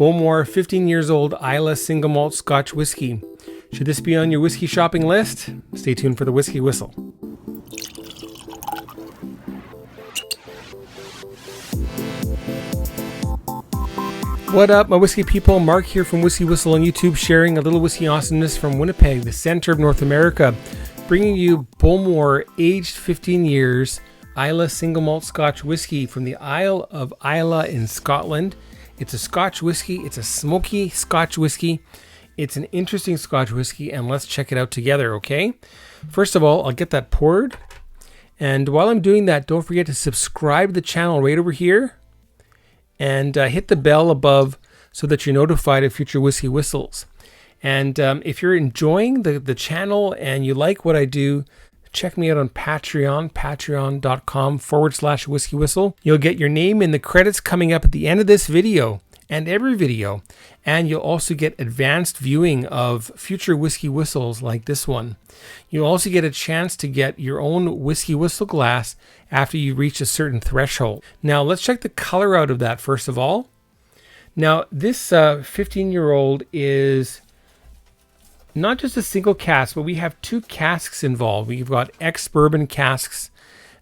Bowmore 15 years old Islay Single Malt Scotch Whisky. Should this be on your whiskey shopping list? Stay tuned for the Whiskey Whistle. What up, my whiskey people? Mark here from WhiskyWhistle on YouTube, sharing a little whiskey awesomeness from Winnipeg, the center of North America, bringing you Bowmore, aged 15 years, Islay Single Malt Scotch Whisky from the Isle of Islay in Scotland. It's a Scotch whiskey. It's a smoky Scotch whiskey. It's an interesting Scotch whiskey, and let's check it out together, okay? First of all, I'll get that poured. And while I'm doing that, don't forget to subscribe to the channel right over here. And hit the bell above so that you're notified of future whiskey whistles. And if you're enjoying the channel and you like what I do, check me out on Patreon, patreon.com/whiskywhistle. You'll get your name in the credits coming up at the end of this video and every video. And you'll also get advanced viewing of future whiskey whistles like this one. You'll also get a chance to get your own whiskey whistle glass after you reach a certain threshold. Now let's check the color out of that first of all. Now this 15-year-old is not just a single cask, but we have two casks involved. We've got ex-bourbon casks.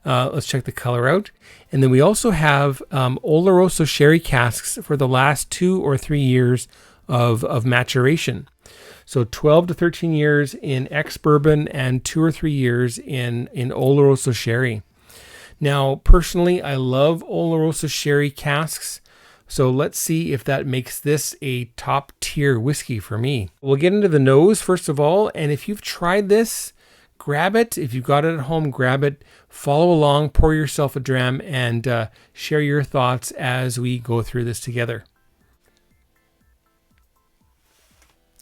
Let's check the color out. And then we also have Oloroso sherry casks for the last 2 or 3 years of maturation. So 12 to 13 years in ex-bourbon and 2 or 3 years in Oloroso sherry. Now, personally, I love Oloroso sherry casks. So let's see if that makes this a top tier whiskey for me. We'll get into the nose first of all. And if you've tried this, grab it. If you've got it at home, grab it. Follow along, pour yourself a dram, and share your thoughts as we go through this together.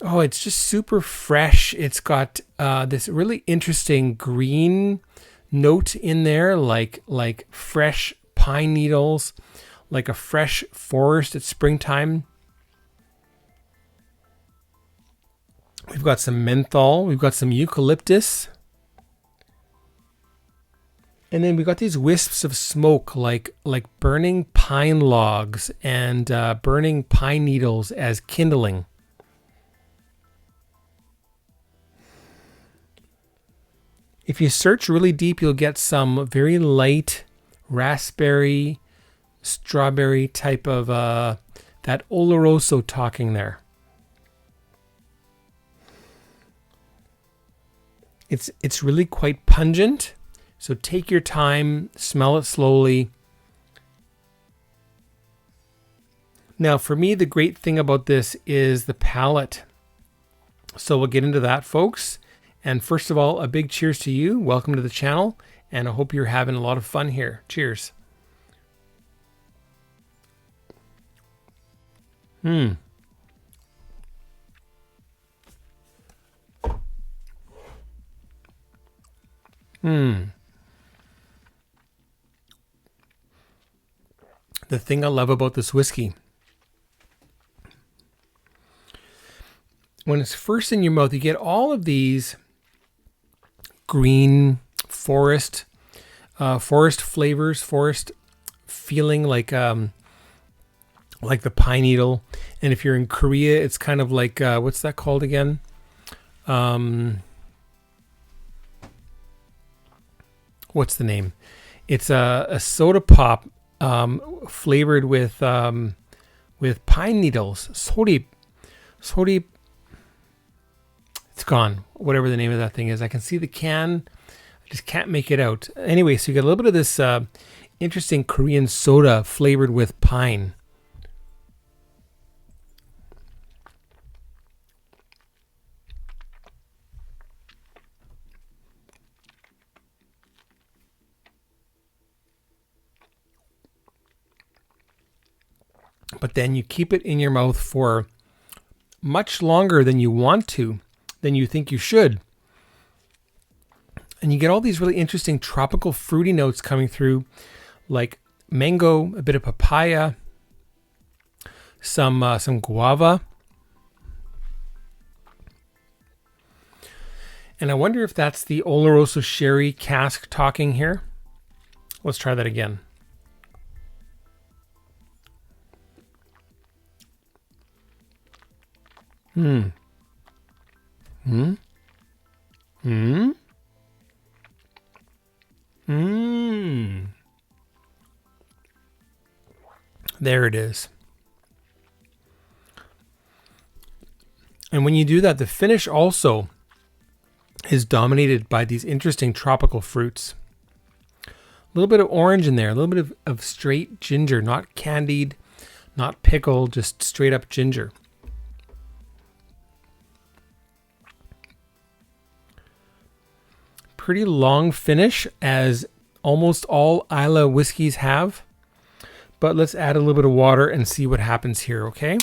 Oh, it's just super fresh. It's got this really interesting green note in there, like fresh pine needles, like a fresh forest at springtime. We've got some menthol. We've got some eucalyptus. And then we got these wisps of smoke, like burning pine logs and burning pine needles as kindling. If you search really deep, you'll get some very light raspberry, strawberry type of that Oloroso talking there. It's really quite pungent. So take your time, smell it slowly. Now, for me, the great thing about this is the palate. So we'll get into that, folks. And first of all, a big cheers to you. Welcome to the channel. And I hope you're having a lot of fun here. Cheers. The thing I love about this whiskey, when it's first in your mouth, you get all of these green forest flavors, forest feeling like the pine needle. And if you're in Korea, it's kind of like, what's that called again? What's the name? It's a soda pop flavored with pine needles. Sori. It's gone. Whatever the name of that thing is. I can see the can. I just can't make it out. Anyway, so you got a little bit of this interesting Korean soda flavored with pine. But then you keep it in your mouth for much longer than you want to, than you think you should. And you get all these really interesting tropical fruity notes coming through, like mango, a bit of papaya, some guava. And I wonder if that's the Oloroso sherry cask talking here. Let's try that again. Hmm. Hmm. Hmm. Hmm. There it is. And when you do that, the finish also is dominated by these interesting tropical fruits. A little bit of orange in there, a little bit of straight ginger, not candied, not pickled, just straight up ginger. Pretty long finish, as almost all Islay whiskeys have. But let's add a little bit of water and see what happens here, okay?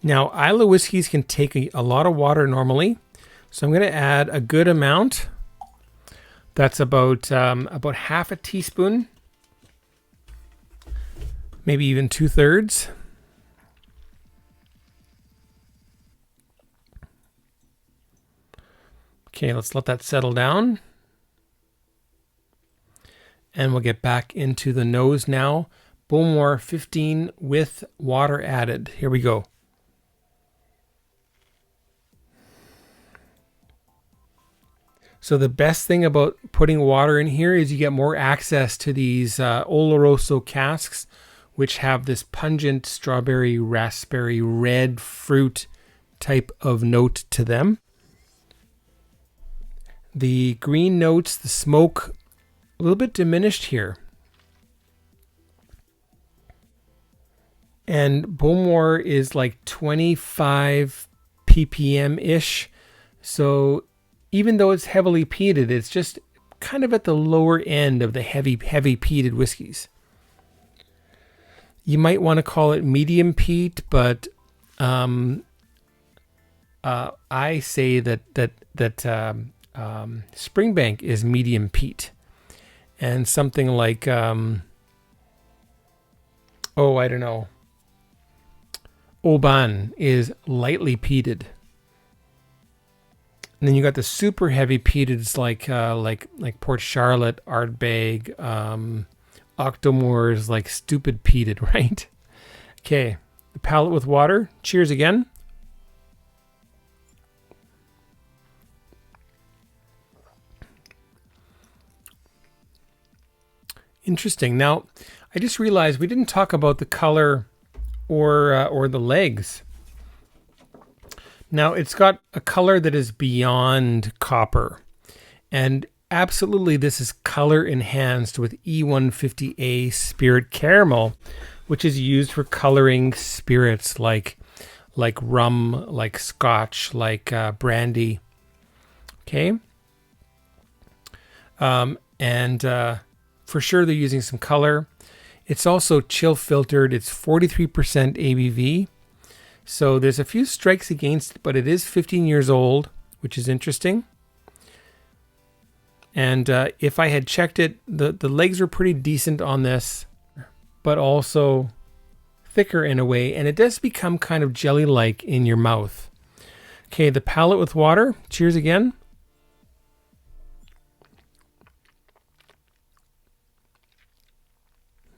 Now, Islay whiskeys can take a lot of water normally, so I'm going to add a good amount. That's about half a teaspoon, maybe even 2/3. Okay, let's let that settle down. And we'll get back into the nose now. Bowmore 15 with water added. Here we go. So the best thing about putting water in here is you get more access to these Oloroso casks, which have this pungent strawberry, raspberry, red fruit type of note to them. The green notes, the smoke, a little bit diminished here. And Bowmore is like 25 ppm-ish. So even though it's heavily peated, it's just kind of at the lower end of the heavy peated whiskeys. You might want to call it medium peat, but I say that Springbank is medium peat. And something like, I don't know, Oban is lightly peated. And then you got the super heavy peateds like Port Charlotte, Ardbeg, Octomore is like stupid peated, right? Okay, the palate with water. Cheers again. Interesting. Now, I just realized we didn't talk about the color or the legs. Now, it's got a color that is beyond copper. And absolutely, this is color enhanced with E150A Spirit Caramel, which is used for coloring spirits like rum, like scotch, like brandy. Okay. For sure, they're using some color. It's also chill filtered. It's 43% ABV. So there's a few strikes against it, but it is 15 years old, which is interesting. And if I had checked it, the legs were pretty decent on this, but also thicker in a way. And it does become kind of jelly-like in your mouth. Okay, the palate with water. Cheers again.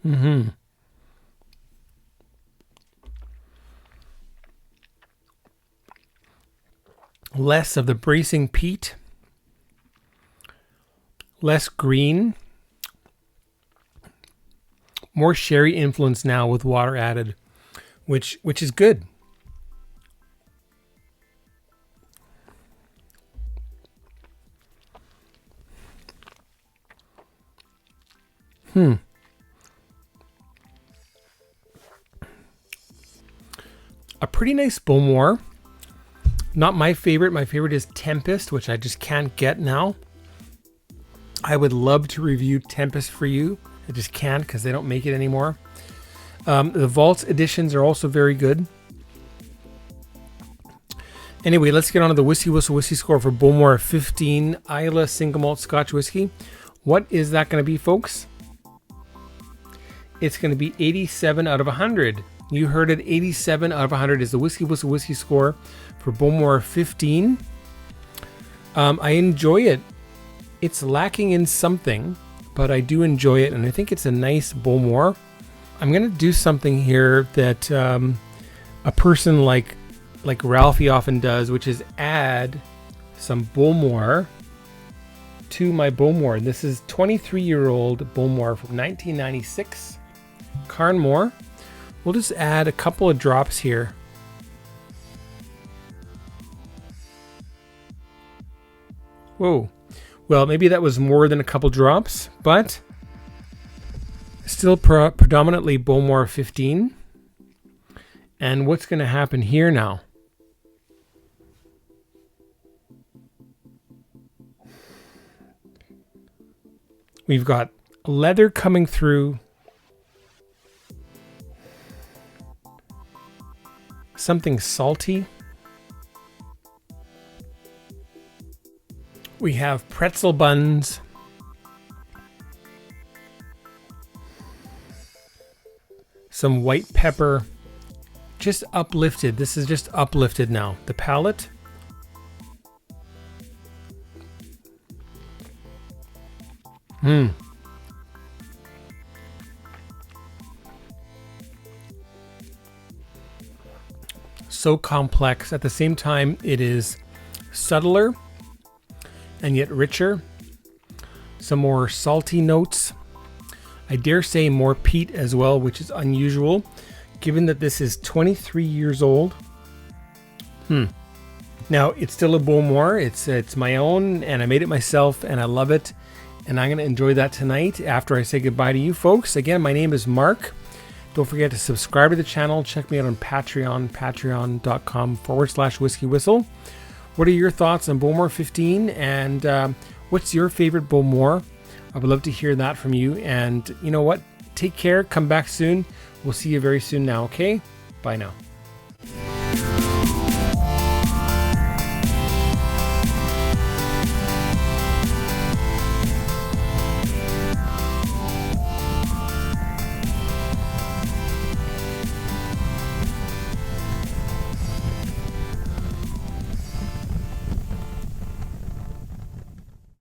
Mm-hmm. Less of the bracing peat, less green, more sherry influence now with water added, which is good. A pretty nice Bowmore. Not my favorite. My favorite is Tempest, which I just can't get now. I would love to review Tempest for you. I just can't because they don't make it anymore. The Vaults editions are also very good. Anyway, let's get on to the WhiskyWhistle whiskey score for Bowmore 15 Islay Single Malt Scotch Whisky. What is that going to be, folks? It's going to be 87 out of 100. You heard it, 87 out of 100 is the WhiskyWhistle whiskey score for Bowmore 15. I enjoy it. It's lacking in something, but I do enjoy it, and I think it's a nice Bowmore. I'm going to do something here that a person like Ralphie often does, which is add some Bowmore to my Bowmore. This is 23-year-old Bowmore from 1996. Carnmore. We'll just add a couple of drops here. Whoa. Well, maybe that was more than a couple drops, but still predominantly Bowmore 15. And what's going to happen here now? We've got leather coming through. Something salty. We have pretzel buns. Some white pepper. Just uplifted. This is just uplifted now. The palate. So complex. At the same time, it is subtler and yet richer. Some more salty notes. I dare say more peat as well, which is unusual, given that this is 23 years old. Now, it's still a Bowmore. It's my own, and I made it myself, and I love it. And I'm going to enjoy that tonight after I say goodbye to you folks. Again, my name is Mark. Don't forget to subscribe to the channel. Check me out on Patreon, patreon.com/WhiskyWhistle. What are your thoughts on Bowmore 15? And what's your favorite Bowmore? I would love to hear that from you. And you know what? Take care. Come back soon. We'll see you very soon now, okay? Bye now.